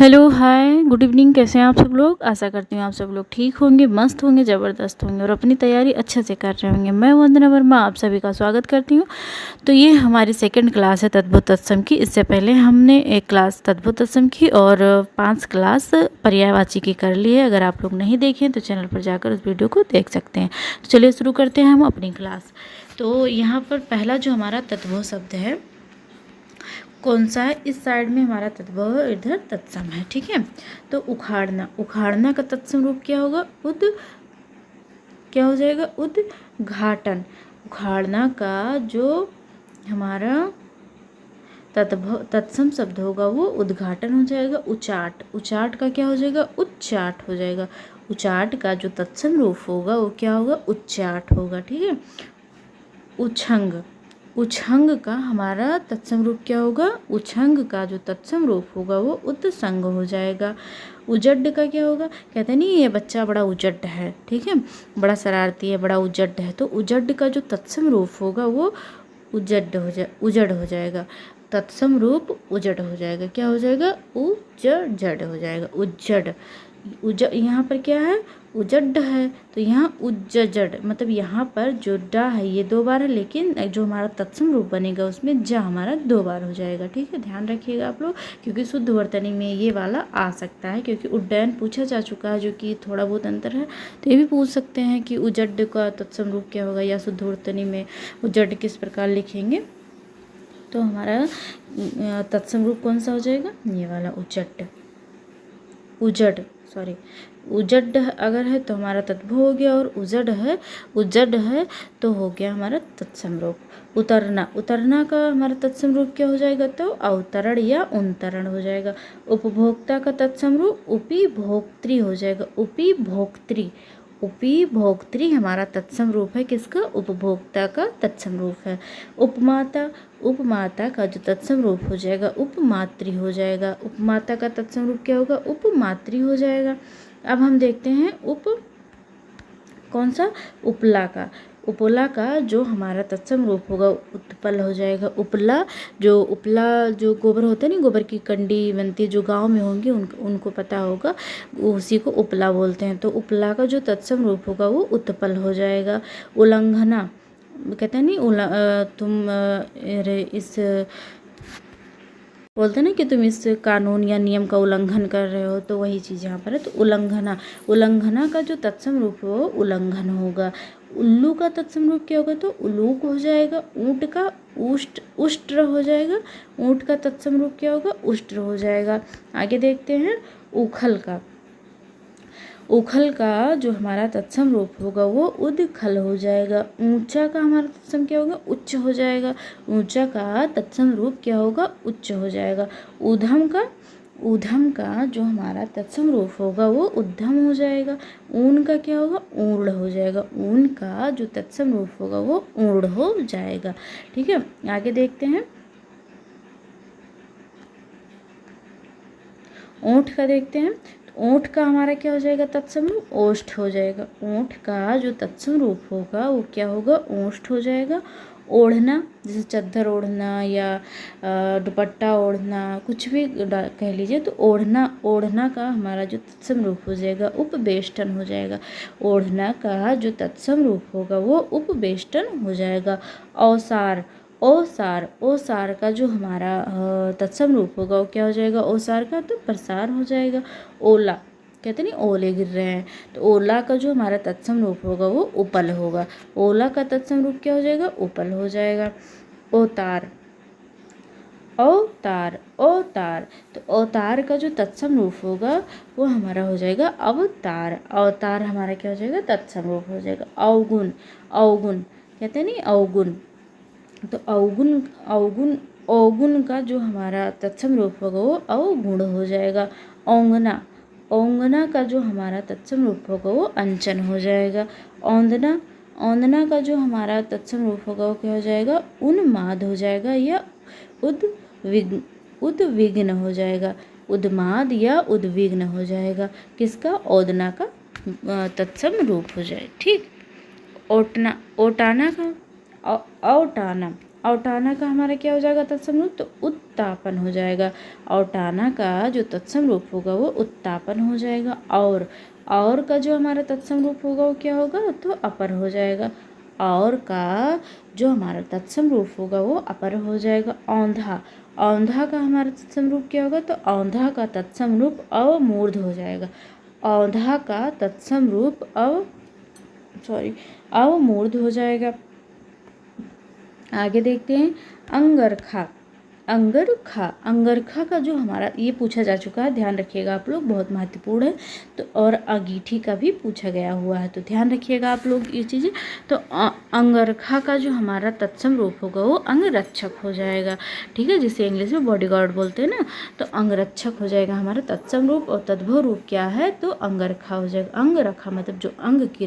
Hello hi good evening. कैसे हैं आप सब लोग। आशा करती हूँ आप सब लोग ठीक होंगे, मस्त होंगे, ज़बरदस्त होंगे और अपनी तैयारी अच्छे से कर रहे होंगे। मैं वंदना वर्मा आप सभी का स्वागत करती हूँ। तो ये हमारी सेकंड क्लास है तद्भुत तत्सम की। इससे पहले हमने एक क्लास तद्भुत तत्सम की और 5 क्लास पर्यायवाची की कर ली है। अगर आप लोग नहीं देखें तो चैनल पर जाकर उस वीडियो को देख सकते हैं। तो चलिए शुरू करते हैं हम अपनी क्लास। तो यहाँ पर पहला जो हमारा तद्भव शब्द है कौन सा है, इस साइड में हमारा तद्भव, इधर तत्सम है। ठीक है। तो उखाड़ना, उखाड़ना का तत्सम रूप क्या होगा, क्या हो जाएगा, उद्घाटन। उखाड़ना का जो हमारा तद्भव तत्सम शब्द होगा वो उद्घाटन हो जाएगा। उचाट, उचाट का क्या हो जाएगा, उच्चाट हो जाएगा। उचाट का जो तत्सम रूप होगा वो क्या होगा, उच्चाट होगा। ठीक है। उछंग, उछंग का हमारा तत्सम रूप क्या होगा, उछंग का जो तत्सम रूप होगा वो उत्संग हो जाएगा। उजड्ड का क्या होगा, कहते नहीं ये बच्चा बड़ा उजड्ड है, ठीक है, बड़ा शरारती है, बड़ा उजड्ड है। तो उजड्ड का जो तत्सम रूप होगा वो उजड़ हो जाएगा। तत्सम रूप उजड़ हो जाएगा। क्या हो जाएगा, उजड़ हो जाएगा। उजड़ यहाँ पर क्या है, उजड्ड है, तो यहाँ उज्जड़, मतलब यहाँ पर जो डा है ये 2 बार है, लेकिन जो हमारा तत्सम रूप बनेगा उसमें जा हमारा 2 बार हो जाएगा। ठीक है, ध्यान रखिएगा आप लोग, क्योंकि शुद्ध वर्तनी में ये वाला आ सकता है, क्योंकि उड्डयन पूछा जा चुका है जो कि थोड़ा बहुत अंतर है। तो ये भी पूछ सकते हैं कि उजड्ड का तत्सम रूप क्या होगा, या शुद्ध वर्तनी में उजड्ड किस प्रकार लिखेंगे। तो हमारा तत्सम रूप कौन सा हो जाएगा, ये वाला उजड़ अगर है तो हमारा तद्भव हो गया, और उजड़ है तो हो गया हमारा तत्सम रूप। उतरना, उतरना का हमारा तत्सम रूप क्या हो जाएगा, तो अवतरण या उन्तरण हो जाएगा। उपभोक्ता का तत्सम रूप उपभोक्त्री हो जाएगा। उपभोक्त्री हमारा तत्सम रूप है किसका, उपभोक्ता का तत्सम रूप है। उपमाता, उपमाता का जो तत्सम रूप हो जाएगा उपमात्री हो जाएगा। उपमाता का तत्सम रूप क्या होगा, उपमात्री हो जाएगा। अब हम देखते हैं कौन सा, उपला का। उपला का जो हमारा तत्सम रूप होगा उत्पल हो जाएगा। उपला जो गोबर होता है नहीं, गोबर की कंडी बनती है, जो गांव में होंगे उनको पता होगा, उसी को उपला बोलते हैं। तो उपला का जो तत्सम रूप होगा वो उत्पल हो जाएगा। उल्लंघना, कहते हैं नहीं इस बोलते हैं ना कि तुम इस कानून या नियम का उल्लंघन कर रहे हो, तो वही चीज़ यहाँ पर है। तो उल्लंघना का जो तत्सम रूप हो उल्लंघन होगा। उल्लू का तत्सम रूप क्या होगा, तो उलूक हो जाएगा। ऊंट का उष्ट्र हो जाएगा। ऊंट का तत्सम रूप क्या होगा, उष्ट्र हो जाएगा। आगे देखते हैं उखल का जो हमारा तत्सम रूप होगा वो उदखल हो जाएगा। ऊंचा का हमारा तत्सम क्या होगा, उच्च हो जाएगा। ऊंचा का तत्सम रूप क्या होगा, उच्च हो जाएगा। ऊधम का जो हमारा तत्सम रूप होगा वो उद्धम हो जाएगा। ऊन का क्या होगा, ऊर्ण हो जाएगा। ऊन का जो तत्सम रूप होगा वो ऊर्ण हो जाएगा। ठीक है, आगे देखते हैं। ऊंट का देखते हैं। ऊंट का हमारा क्या हो जाएगा, तत्सम रूप ओष्ठ हो जाएगा। ऊंट का जो तत्सम रूप होगा वो क्या होगा, ओष्ठ हो जाएगा। ओढ़ना, जैसे चद्दर ओढ़ना या दुपट्टा ओढ़ना, कुछ भी कह लीजिए, तो ओढ़ना का हमारा जो तत्सम रूप हो जाएगा उपवेष्टन हो जाएगा। ओढ़ना का जो तत्सम रूप होगा वो उपवेष्टन हो जाएगा। ओसार का जो हमारा तत्सम रूप होगा वो क्या हो जाएगा, ओसार का तो प्रसार हो जाएगा। ओला, कहते नहीं ओले गिर रहे हैं, तो ओला का जो हमारा तत्सम रूप होगा वो उपल होगा। ओला का तत्सम रूप क्या हो जाएगा, उपल हो जाएगा। अवतार, तो अवतार का जो तत्सम रूप होगा वो हमारा हो जाएगा अवतार। अवतार हमारा क्या हो जाएगा, तत्सम रूप हो जाएगा। अवगुण कहते नहीं अवगुण, तो अवगुण का जो हमारा तत्सम रूप होगा वो अवगुण हो जाएगा। औंगना का जो हमारा तत्सम रूप होगा वो अंचन हो जाएगा। औंदना का जो हमारा तत्सम रूप होगा वो क्या हो जाएगा, उन्माद हो जाएगा या उद्विग्न हो जाएगा। उन्माद या उद्विग्न हो जाएगा किसका, औदना का तत्सम रूप हो जाए। ठीक। ओटाना का औटाना का हमारा क्या हो जाएगा तत्सम रूप, तो उत्तापन हो जाएगा। औटाना का जो तत्सम रूप होगा वो उत्तापन हो जाएगा। और का जो हमारा तत्सम रूप होगा वो क्या होगा, तो अपर हो जाएगा। और का जो हमारा तत्सम रूप होगा वो अपर हो जाएगा। औंधा, औंधा का हमारा तत्सम रूप क्या होगा, तो औंधा का तत्सम रूप अवमूर्ध हो जाएगा। औंधा का तत्सम रूप अवमूर्ध हो जाएगा। आगे देखते हैं अंगरखा। अंगरखा, अंगरखा का जो हमारा ये पूछा जा चुका है, ध्यान रखिएगा आप लोग, बहुत महत्वपूर्ण है। तो और अंगीठी का भी पूछा गया हुआ है, तो ध्यान रखिएगा आप लोग ये चीज़ें। तो अंगरखा का जो हमारा तत्सम रूप होगा वो अंगरक्षक हो जाएगा। ठीक है, जिसे इंग्लिश में बॉडीगार्ड बोलते हैं ना, तो अंगरक्षक हो जाएगा हमारा तत्सम रूप। और तद्भव रूप क्या है, तो अंगरखा हो जाएगा। अंगरखा मतलब जो अंग की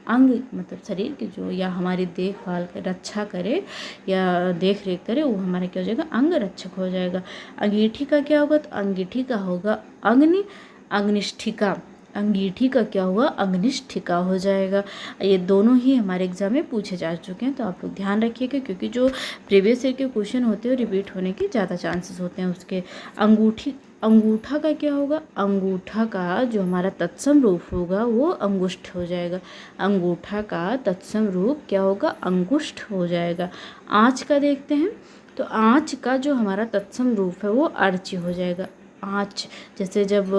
अंग मतलब शरीर की जो या हमारी देखभाल रक्षा करे या देख रेख करे, वो हमारा क्या हो जाएगा, अंग रक्षक हो जाएगा। अंगीठी का क्या होगा, तो अंगीठी का होगा अग्निष्ठिका। अंगीठी का क्या हुआ, अग्निष्ठिका हो जाएगा। ये दोनों ही हमारे एग्जाम में पूछे जा चुके हैं, तो आप लोग ध्यान रखिएगा, क्योंकि जो प्रीवियस ईयर के क्वेश्चन होते हैं रिपीट होने के ज़्यादा चांसेस होते हैं उसके। अंगूठा का क्या होगा, अंगूठा का जो हमारा तत्सम रूप होगा वो अंगुष्ठ हो जाएगा। अंगूठा का तत्सम रूप क्या होगा, अंगुष्ठ हो जाएगा। आँच का देखते हैं, तो आँच का जो हमारा तत्सम रूप है वो अर्ची हो जाएगा। आँच, जैसे जब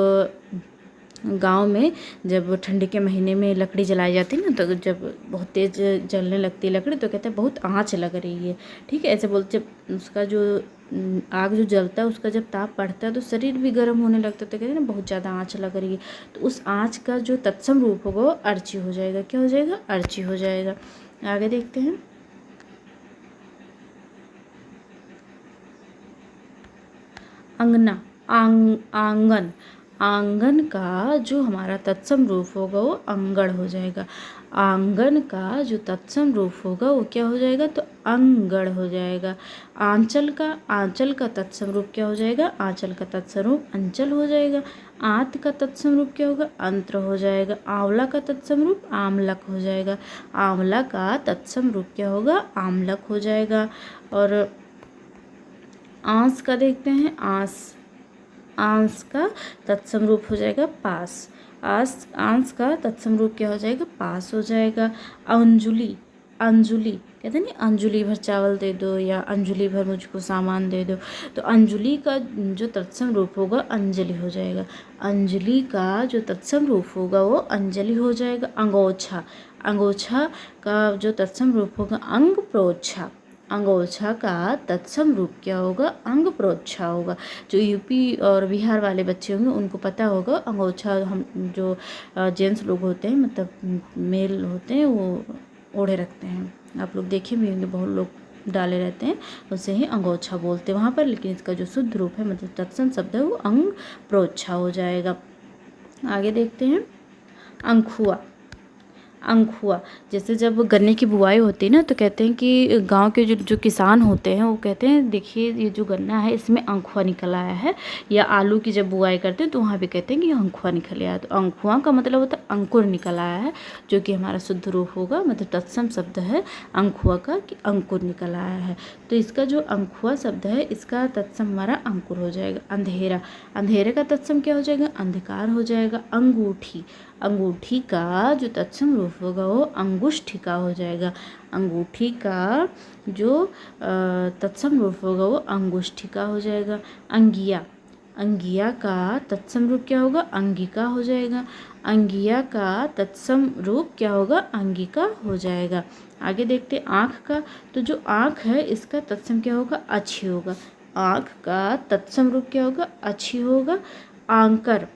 गांव में जब ठंडी के महीने में लकड़ी जलाई जाती है ना, तो जब बहुत तेज़ जलने लगती है लकड़ी, तो कहते हैं बहुत आँच लग रही है। ठीक है, ऐसे बोलते, जब उसका जो आग जो जलता है उसका जब ताप बढ़ता है तो शरीर भी गर्म होने लगता है, तो कहते हैं ना बहुत ज़्यादा आँच लग रही है। तो उस आँच का जो तत्सम रूप होगा वो अर्ची हो जाएगा। क्या हो जाएगा, अर्ची हो जाएगा। आगे देखते हैं अंगना, आंगन। आंगन का जो हमारा तत्सम रूप होगा वो अंगड़ हो जाएगा। आंगन का जो तत्सम रूप होगा वो क्या हो जाएगा, तो अंगड़ हो जाएगा। आंचल का तत्सम रूप क्या हो जाएगा, आंचल का तत्सम रूप अंचल हो जाएगा। आंत का तत्सम रूप क्या होगा, अंत्र हो जाएगा। आंवला का तत्सम रूप आमलक हो जाएगा। आंवला का तत्सम रूप क्या होगा, आमलक हो जाएगा। और आंस का देखते हैं, आंस का तत्सम रूप हो जाएगा पास। आंस का तत्सम रूप क्या हो जाएगा, पास हो जाएगा। अंजुली कहते हैं ना, अंजुली भर चावल दे दो या अंजुली भर मुझको सामान दे दो, तो अंजुली का जो तत्सम रूप होगा अंजलि हो जाएगा। अंजलि का जो तत्सम रूप होगा वो अंजलि हो जाएगा। अंगोछा का जो तत्सम रूप होगा अंग प्रोच्छा। अंगोछा का तत्सम रूप क्या होगा, अंग प्रोच्छा होगा। जो यूपी और बिहार वाले बच्चे होंगे उनको पता होगा, अंगोछा हम जो जेंट्स लोग होते हैं, मतलब मेल होते हैं, वो ओढ़े रखते हैं। आप लोग देखे भी होंगे, बहुत लोग डाले रहते हैं, उसे ही अंगोछा बोलते हैं वहाँ पर। लेकिन इसका जो शुद्ध रूप है, मतलब तत्सम शब्द है, वो अंग प्रोच्छा हो जाएगा। आगे देखते हैं अंखुआ। जैसे जब गन्ने की बुआई होती है ना, तो कहते हैं कि गांव के जो किसान होते हैं वो कहते हैं, देखिए ये जो गन्ना है इसमें अंखुआ निकल आया है। या आलू की जब बुआई करते हैं तो वहाँ भी कहते हैं कि अंखुआ निकल आया है। तो अंखुआ का मतलब होता है अंकुर निकल आया है, जो कि हमारा शुद्ध रूप होगा, मतलब तत्सम शब्द है अंखुआ का, कि अंकुर निकल आया है। तो इसका जो अंखुआ शब्द है इसका तत्सम हमारा अंकुर हो जाएगा। अंधेरे का तत्सम क्या हो जाएगा, अंधकार हो जाएगा। अंगूठी का जो तत्सम रूप होगा वो अंगुष्ठिका हो जाएगा। अंगूठी का जो तत्सम रूप होगा वो अंगुष्ठिका हो जाएगा। अंगिया का तत्सम रूप क्या होगा, अंगिका हो जाएगा। अंगिया का तत्सम रूप क्या होगा, अंगिका हो जाएगा। आगे देखते आँख का, तो जो आँख है इसका तत्सम क्या होगा, अच्छी होगा। आँख का तत्सम रूप क्या होगा, अच्छी होगा। आंकर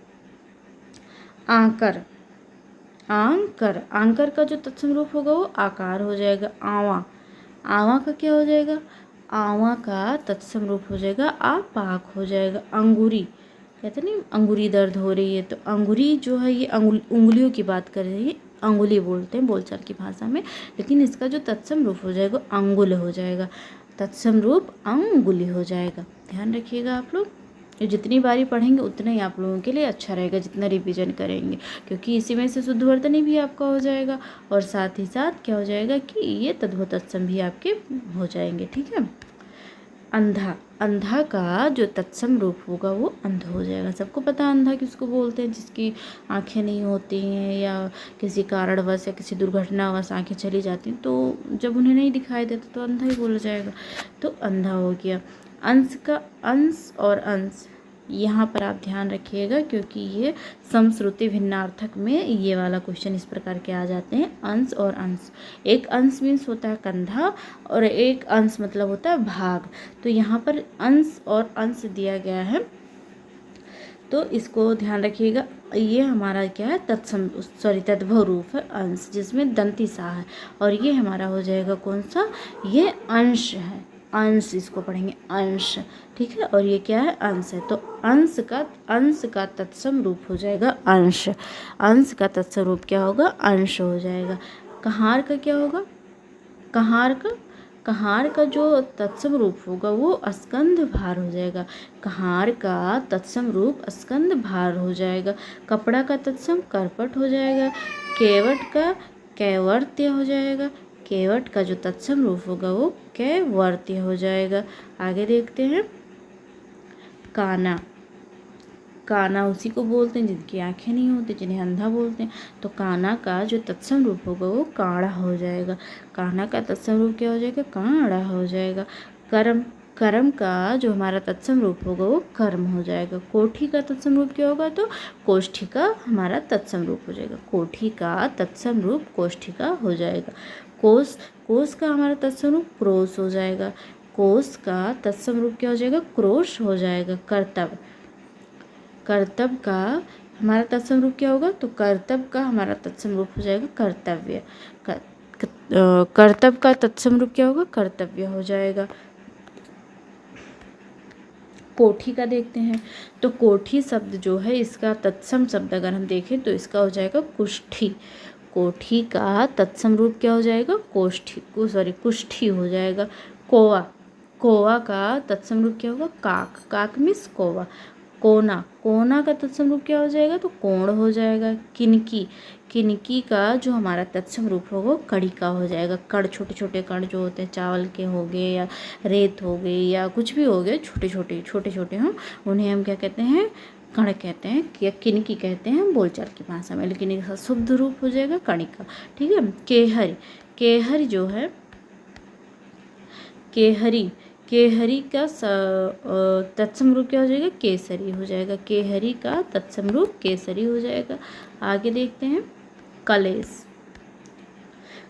का जो तत्सम रूप होगा वो आकार हो जाएगा। आवा का क्या हो जाएगा, आवा का तत्सम रूप हो जाएगा आपाक हो जाएगा। अंगूरी कहते नहीं, अंगूरी दर्द हो रही है, तो अंगूरी जो है ये उंगलियों की बात कर रही है, अंगुली बोलते हैं बोलचाल की भाषा में, लेकिन इसका जो तत्सम रूप हो जाएगा अंगुल हो जाएगा। तत्सम रूप अंगुली हो जाएगा। ध्यान रखिएगा आप लोग। तो जितनी बारी पढ़ेंगे उतना ही आप लोगों के लिए अच्छा रहेगा, जितना रिवीजन करेंगे, क्योंकि इसी में से शुद्धवर्तनी भी आपका हो जाएगा और साथ ही साथ क्या हो जाएगा कि ये तद्भव तत्सम भी आपके हो जाएंगे। ठीक है। अंधा, अंधा का जो तत्सम रूप होगा वो अंध हो जाएगा। सबको पता अंधा किसको बोलते हैं, जिसकी आंखें नहीं होती हैं या किसी कारणवश या किसी दुर्घटनावश आंखें चली जाती हैं, तो जब उन्हें नहीं दिखाई देता तो अंधा ही बोला जाएगा। तो अंधा हो गया। अंश का अंश और अंश, यहाँ पर आप ध्यान रखिएगा, क्योंकि ये समश्रुति भिन्नार्थक में ये वाला क्वेश्चन इस प्रकार के आ जाते हैं। अंश और अंश, एक अंश मीन्स होता है कंधा और एक अंश मतलब होता है भाग। तो यहाँ पर अंश और अंश दिया गया है, तो इसको ध्यान रखिएगा। ये हमारा क्या है, तद्भव रूप है अंश, जिसमें दंती सा है, और ये हमारा हो जाएगा कौन सा, ये अंश है, अंश इसको पढ़ेंगे अंश। ठीक है। और ये क्या है, अंश है। तो अंश का तत्सम रूप हो जाएगा अंश। अंश का तत्सम रूप क्या होगा, अंश हो जाएगा। कहार का क्या होगा, कहार का जो तत्सम रूप होगा वो स्कंध भार हो जाएगा। कहार का तत्सम रूप स्कंध भार हो जाएगा। कपड़ा का तत्सम करपट हो जाएगा। केवट का कैवर्त्य हो जाएगा। केवट का जो तत्सम रूप होगा वो कैवर्त्य हो जाएगा। आगे देखते हैं। काना, काना उसी को बोलते हैं जिनकी आंखें नहीं होती, जिन्हें अंधा बोलते हैं। तो काना का जो तत्सम रूप होगा वो काढ़ा हो जाएगा। काना का तत्सम रूप क्या हो जाएगा, काढ़ा हो जाएगा। कर्म, कर्म का जो हमारा तत्सम रूप होगा वो कर्म हो जाएगा। कोठी का तत्सम रूप क्या होगा, तो कोष्ठी का हमारा तत्सम रूप हो जाएगा। कोठी का तत्सम रूप कोष्ठी का हो जाएगा। कोस, कोस का हमारा तत्सम रूप क्रोश हो जाएगा। कोस का तत्सम रूप क्या हो जाएगा, क्रोश हो जाएगा। कर्तव्य, कर्तव्य का हमारा तत्सम रूप क्या होगा, तो कर्तव्य का हमारा तत्सम रूप हो जाएगा कर्तव्य। कर्तव्य का तत्सम रूप क्या होगा, कर्तव्य हो जाएगा। कोठी का देखते हैं। तो कोठी शब्द जो है, इसका तत्सम शब्द अगर हम देखें तो इसका हो जाएगा कुष्ठी। कोठी का तत्सम रूप क्या हो जाएगा, कुष्ठी हो जाएगा। कोवा, कोवा का तत्सम रूप क्या होगा, काक। काक मीन्स कोवा। कोना, कोना का तत्सम रूप क्या हो जाएगा, तो कोण हो जाएगा। किनकी, किनकी का जो हमारा तत्सम रूप होगा वो कड़ी का हो जाएगा। कण, छोटे छोटे कण जो होते हैं, चावल के हो गए या रेत हो गई या कुछ भी हो गए, छोटे छोटे हों, उन्हें हम क्या कहते हैं, कण कहते हैं या किनकी कहते हैं बोलचाल की भाषा में, लेकिन इसका शुद्ध रूप हो जाएगा कणिका। ठीक है। केहरी, केहरी जो है, केहरी, केहरी का तत्सम रूप क्या हो जाएगा, केसरी हो जाएगा। केहरी का तत्सम रूप केसरी हो जाएगा। आगे देखते हैं। कलेश,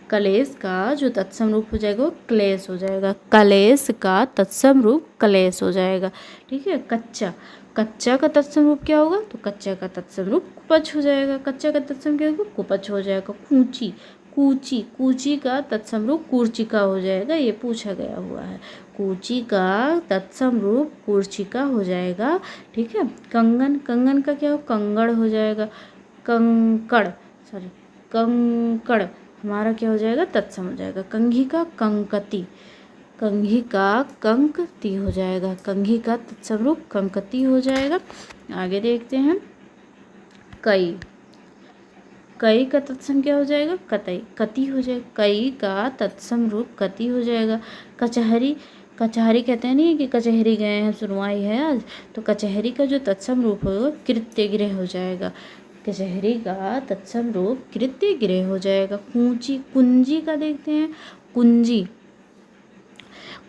कलेश का जो तत्सम रूप हो जाएगा वो क्लेश हो जाएगा। कलेश का तत्सम रूप क्लेश हो जाएगा। ठीक है। कच्चा, कच्चा का तत्सम रूप क्या होगा, तो कच्चा का तत्सम रूप कुपच हो जाएगा। कच्चा का तत्सम क्या होगा, कुपच हो जाएगा। कूची, कूची, कूची का तत्सम रूप कूर्चिका हो जाएगा। ये पूछा गया हुआ है। कूची का तत्सम रूप कूर्चिका हो जाएगा। ठीक है। कंगन, कंगन का क्या हो, कंगड़ हो जाएगा। कंकड़, कंकड़ हमारा क्या हो जाएगा, तत्सम हो जाएगा। कंघी का कंकती, कंघी का कंकती हो जाएगा। कंघी का तत्सम रूप कंकती हो जाएगा। आगे देखते हैं। कई, कई का तत्सम क्या हो जाएगा, कतई, कति हो जाएगा। कई का तत्सम रूप कति हो जाएगा। कचहरी, कचहरी कहते हैं नहीं कि कचहरी गए हैं, सुनवाई है आज, तो कचहरी का जो तत्सम रूप होगा कृत्यगृह हो जाएगा। कचहरी का तत्सम रूप कृत्यगृह हो जाएगा। कुंजी, कुंजी का देखते हैं। कुंजी,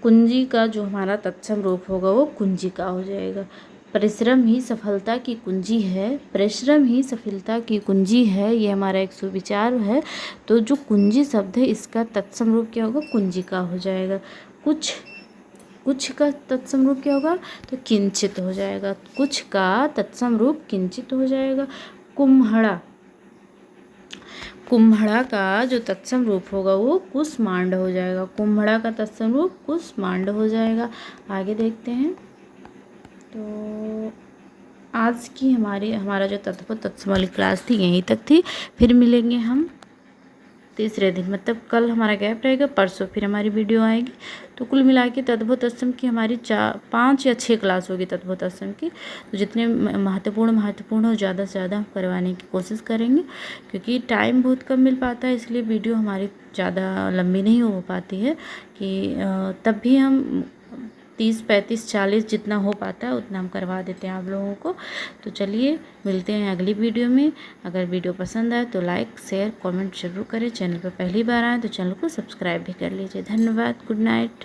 कुंजी का जो हमारा तत्सम रूप होगा वो कुंजिका हो जाएगा। परिश्रम ही सफलता की कुंजी है, परिश्रम ही सफलता की कुंजी है, ये हमारा एक सुविचार है। तो जो कुंजी शब्द है इसका तत्सम रूप क्या होगा, कुंजिका हो जाएगा। कुछ, कुछ का तत्सम रूप क्या होगा, तो किंचित हो जाएगा। कुछ का तत्सम रूप किंचित हो जाएगा। कुम्हड़ा, कुम्हड़ा का जो तत्सम रूप होगा वो कुष्मांड हो जाएगा। कुम्हड़ा का तत्सम रूप कुष्मांड हो जाएगा। आगे देखते हैं। तो आज की हमारा जो तत्सम वाली क्लास थी यहीं तक थी। फिर मिलेंगे हम तीसरे दिन मतलब कल हमारा गैप रहेगा, परसों फिर हमारी वीडियो आएगी। तो कुल मिला के तद्भुत स्तंभ की हमारी 5 या 6 क्लास होगी तद्भुत स्तंभ की। तो जितने महत्वपूर्ण हो ज़्यादा से ज़्यादा हम करवाने की कोशिश करेंगे, क्योंकि टाइम बहुत कम मिल पाता है, इसलिए वीडियो हमारी ज़्यादा लंबी नहीं हो पाती है कि तब भी हम 30, 35, 40 जितना हो पाता है उतना हम करवा देते हैं आप लोगों को। तो चलिए मिलते हैं अगली वीडियो में। अगर वीडियो पसंद आए तो लाइक, शेयर, कमेंट जरूर करें। चैनल पर पहली बार आए तो चैनल को सब्सक्राइब भी कर लीजिए। धन्यवाद। Good night.